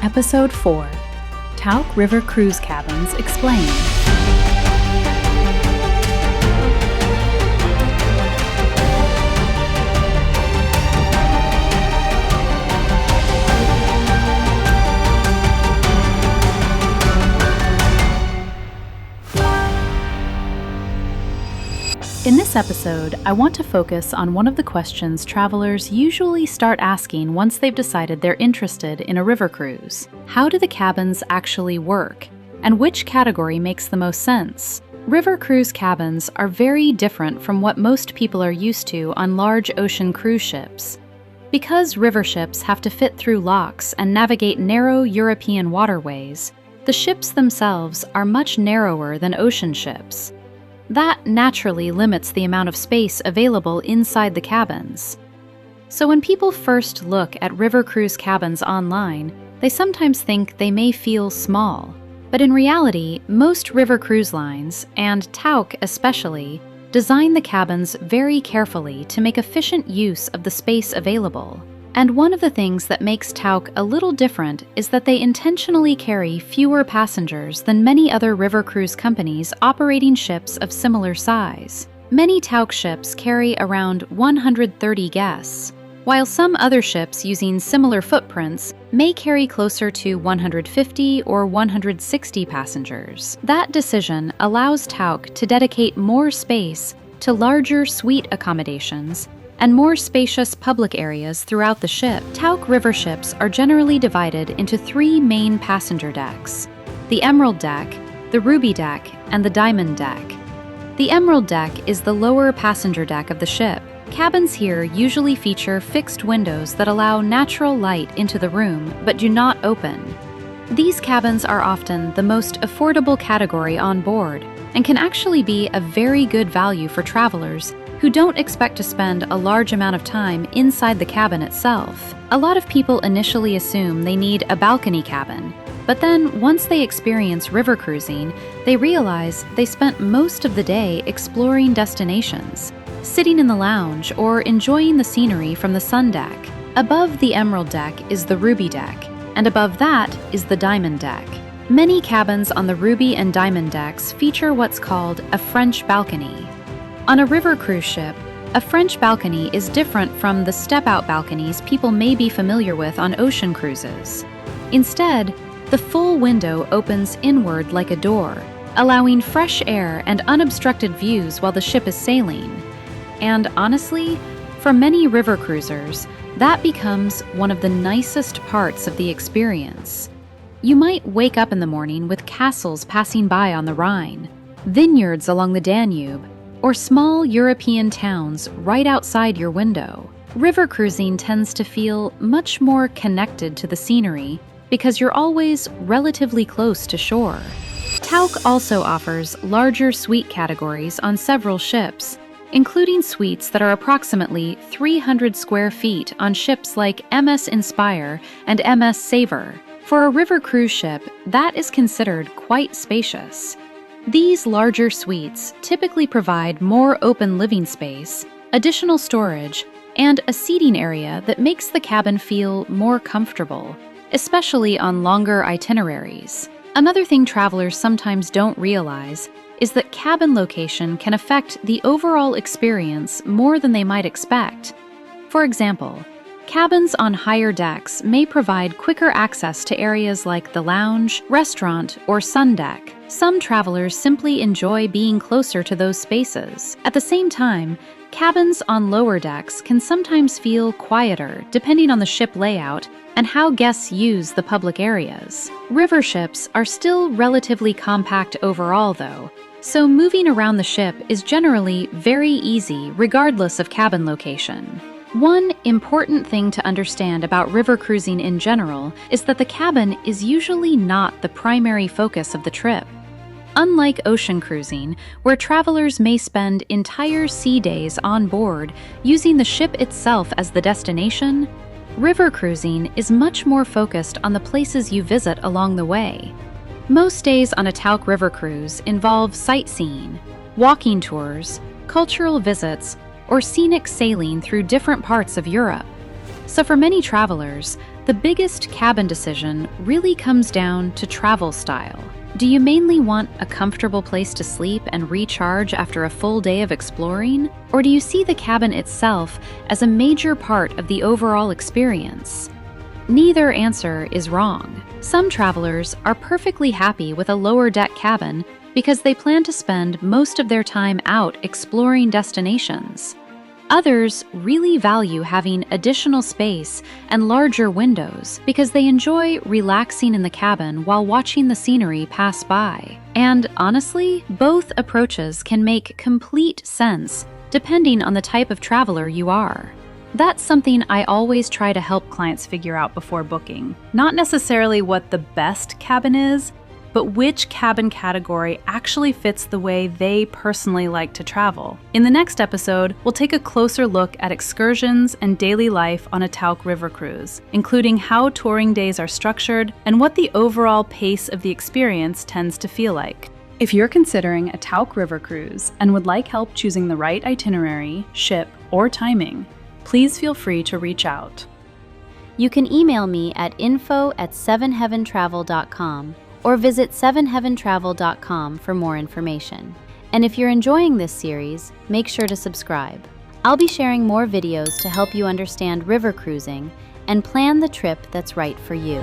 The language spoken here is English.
Episode 4, Tauck River Cruise Cabins Explained. In this episode, I want to focus on one of the questions travelers usually start asking once they've decided they're interested in a river cruise. How do the cabins actually work? And which category makes the most sense? River cruise cabins are very different from what most people are used to on large ocean cruise ships. Because river ships have to fit through locks and navigate narrow European waterways, the ships themselves are much narrower than ocean ships. That naturally limits the amount of space available inside the cabins. So when people first look at river cruise cabins online, they sometimes think they may feel small. But in reality, most river cruise lines, and Tauck especially, design the cabins very carefully to make efficient use of the space available. And one of the things that makes Tauck a little different is that they intentionally carry fewer passengers than many other river cruise companies operating ships of similar size. Many Tauck ships carry around 130 guests, while some other ships using similar footprints may carry closer to 150 or 160 passengers. That decision allows Tauck to dedicate more space to larger suite accommodations and more spacious public areas throughout the ship. Tauck river ships are generally divided into three main passenger decks: the Emerald Deck, the Ruby Deck, and the Diamond Deck. The Emerald Deck is the lower passenger deck of the ship. Cabins here usually feature fixed windows that allow natural light into the room but do not open. These cabins are often the most affordable category on board and can actually be a very good value for travelers who don't expect to spend a large amount of time inside the cabin itself. A lot of people initially assume they need a balcony cabin, but then once they experience river cruising, they realize they spent most of the day exploring destinations, sitting in the lounge or enjoying the scenery from the sun deck. Above the Emerald Deck is the Ruby Deck, and above that is the Diamond Deck. Many cabins on the Ruby and Diamond decks feature what's called a French balcony. On a river cruise ship, a French balcony is different from the step-out balconies people may be familiar with on ocean cruises. Instead, the full window opens inward like a door, allowing fresh air and unobstructed views while the ship is sailing. And honestly, for many river cruisers, that becomes one of the nicest parts of the experience. You might wake up in the morning with castles passing by on the Rhine, vineyards along the Danube, or small European towns right outside your window. River cruising tends to feel much more connected to the scenery because you're always relatively close to shore. Tauck also offers larger suite categories on several ships, including suites that are approximately 300 square feet on ships like MS Inspire and MS Savor. For a river cruise ship, that is considered quite spacious. These larger suites typically provide more open living space, additional storage, and a seating area that makes the cabin feel more comfortable, especially on longer itineraries. Another thing travelers sometimes don't realize is that cabin location can affect the overall experience more than they might expect. For example, cabins on higher decks may provide quicker access to areas like the lounge, restaurant, or sun deck. Some travelers simply enjoy being closer to those spaces. At the same time, cabins on lower decks can sometimes feel quieter depending on the ship layout and how guests use the public areas. River ships are still relatively compact overall, though, so moving around the ship is generally very easy regardless of cabin location. One important thing to understand about river cruising in general is that the cabin is usually not the primary focus of the trip. Unlike ocean cruising, where travelers may spend entire sea days on board using the ship itself as the destination, river cruising is much more focused on the places you visit along the way. Most days on a Tauck river cruise involve sightseeing, walking tours, cultural visits, or scenic sailing through different parts of Europe. So for many travelers, The biggest cabin decision really comes down to travel style. Do you mainly want a comfortable place to sleep and recharge after a full day of exploring? Or do you see the cabin itself as a major part of the overall experience? Neither answer is wrong. Some travelers are perfectly happy with a lower deck cabin because they plan to spend most of their time out exploring destinations. Others really value having additional space and larger windows because they enjoy relaxing in the cabin while watching the scenery pass by. And honestly, both approaches can make complete sense depending on the type of traveler you are. That's something I always try to help clients figure out before booking. Not necessarily what the best cabin is, but which cabin category actually fits the way they personally like to travel. In the next episode, we'll take a closer look at excursions and daily life on a Tauck river cruise, including how touring days are structured and what the overall pace of the experience tends to feel like. If you're considering a Tauck river cruise and would like help choosing the right itinerary, ship, or timing, please feel free to reach out. You can email me at info@sevenheaventravel.com or visit sevenheaventravel.com for more information. And if you're enjoying this series, make sure to subscribe. I'll be sharing more videos to help you understand river cruising and plan the trip that's right for you.